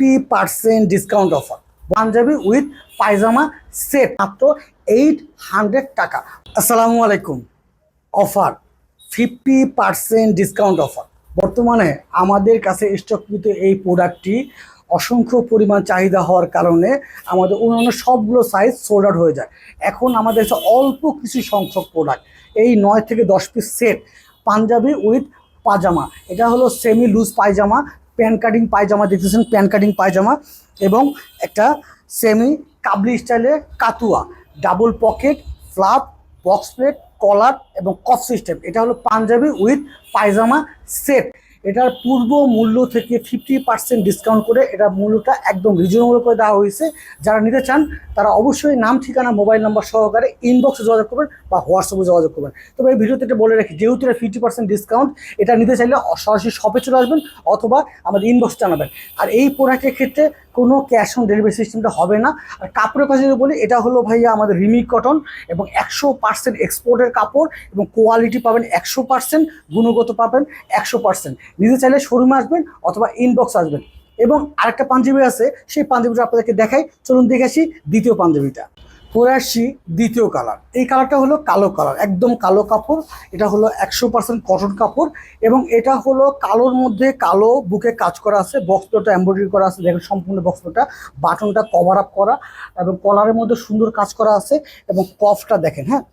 50% discount offer Punjabi with pyjama set মাত্র 800 টাকা। আসসালামু আলাইকুম। Offer 50% discount offer. বর্তমানে আমাদের কাছে স্টককৃত এই প্রোডাক্টটি অসংখ্য পরিমাণ চাহিদা হওয়ার কারণে আমাদের অন্যান্য সবগুলো সাইজ সোল্ড আউট হয়ে যায়। এখন আমাদের কাছে অল্প কিছু সংখ্যক প্রোডাক্ট, এই 9 থেকে 10 piece set Punjabi with pyjama. এটা হলো semi loose pyjama, pan cutting pyjama দেখতেছেন, প্যান কাটিং পায়জামা এবং একটা সেমি কাবলি স্টাইলের কাতুয়া, double pocket, flap, box plate, collar এবং কফ সিস্টেম। এটা হলো পাঞ্জাবি উইথ পায়জামা সেট। এটার পূর্ব মূল্য থেকে 50% ডিসকাউন্ট করে এটার মূল্যটা একদম রিজনেবল করে দেওয়া হয়েছে। যারা নিতে চান তারা অবশ্যই নাম, ঠিকানা, মোবাইল নাম্বার সহকারে ইনবক্সে যোগাযোগ করবেন বা হোয়াটসঅ্যাপে যোগাযোগ করবেন। তবে এই ভিডিওতে এটা বলে রাখি, যেহেতু এটা 50% ডিসকাউন্ট, এটা নিতে চাইলে সরাসরি শপে চলে আসবেন অথবা আমাদের ইনবক্স জানাবেন। আর এই প্রোডাক্টের ক্ষেত্রে কোনো ক্যাশ অন ডেলিভারি সিস্টেমটা হবে না। আর কাপড়ের কথা যদি বলি, এটা হলো ভাইয়া আমাদের রিমিক কটন এবং 100% এক্সপোর্টের কাপড় এবং কোয়ালিটি পাবেন 100%, গুণগত পাবেন 100%। নিতে চাইলে শোরুমে আসবেন অথবা ইনবক্স আসবেন। এবং আরেকটা পাঞ্জাবি আছে, সেই পাঞ্জাবিটা আপনাদেরকে দেখাই, চলুন দেখে আসি। দ্বিতীয় পাঞ্জাবিটা পরে আসছি, দ্বিতীয় কালার। এই কালারটা হলো কালো কালার, একদম কালো কাপড়। এটা হলো 100% কটন কাপড় এবং এটা হলো কালোর মধ্যে কালো বুকে কাজ করা আছে, বক্স প্লেটটা এমব্রয়ডারি করা আছে, দেখেন সম্পূর্ণ বক্স প্লেটটা, বাটনটা কভার আপ করা এবং কলারের মধ্যে সুন্দর কাজ করা আছে এবং কফটা দেখেন, হ্যাঁ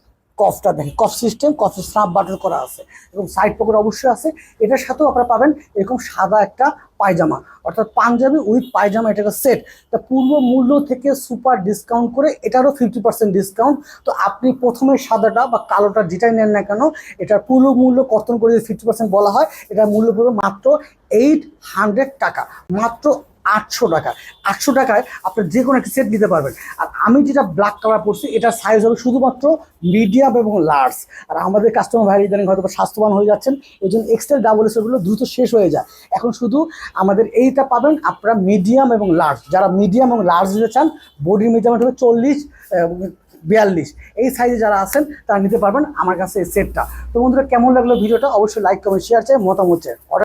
কফটা দেখেন, কফ সিস্টেম, কফ স্নাপ বাটন করা আছে এবং সাইড পকেট অবশ্যই আছে। এটার সাথেও আপনারা পাবেন এরকম সাদা একটা পায়জামা, অর্থাৎ পাঞ্জাবি উইথ পায়জামা, এটা একটা সেট। তা পূর্ব মূল্য থেকে সুপার ডিসকাউন্ট করে এটারও 50% ডিসকাউন্ট। তো আপনি প্রথমে সাদাটা বা কালোটা যেটাই নেন না কেন, এটার পূর্ব মূল্য কর্তন করে 50% বলা হয়, এটার মূল্য পড়বে মাত্র 800 টাকা, মাত্র 800 টাকা। 800 টাকায় আপনি যে কোনো একটা সেট নিতে পারবেন। আর আমি যেটা ব্ল্যাক কালার পরছি, এটার সাইজ হবে শুধুমাত্র মিডিয়াম এবং লার্জ। আর আমাদের কাস্টমার ভাই ইদানিং হয়তো স্বাস্থ্যবান হয়ে যাচ্ছেন, এই জন্য এক্সেল ডাবল এক্সেলগুলো দ্রুত শেষ হয়ে যায়। এখন শুধু আমাদের এইটা পাবেন আপনারা মিডিয়াম এবং লার্জ। যারা মিডিয়াম এবং লার্জ নিতে চান, বডির মেজারমেন্ট হবে 40, 42, এই সাইজে যারা আছেন তারা নিতে পারবেন আমার কাছে এই সেটটা। তো বন্ধুরা, কেমন লাগলো ভিডিওটা? অবশ্যই লাইক, কমেন্ট, শেয়ার চাই, মতামত চাই।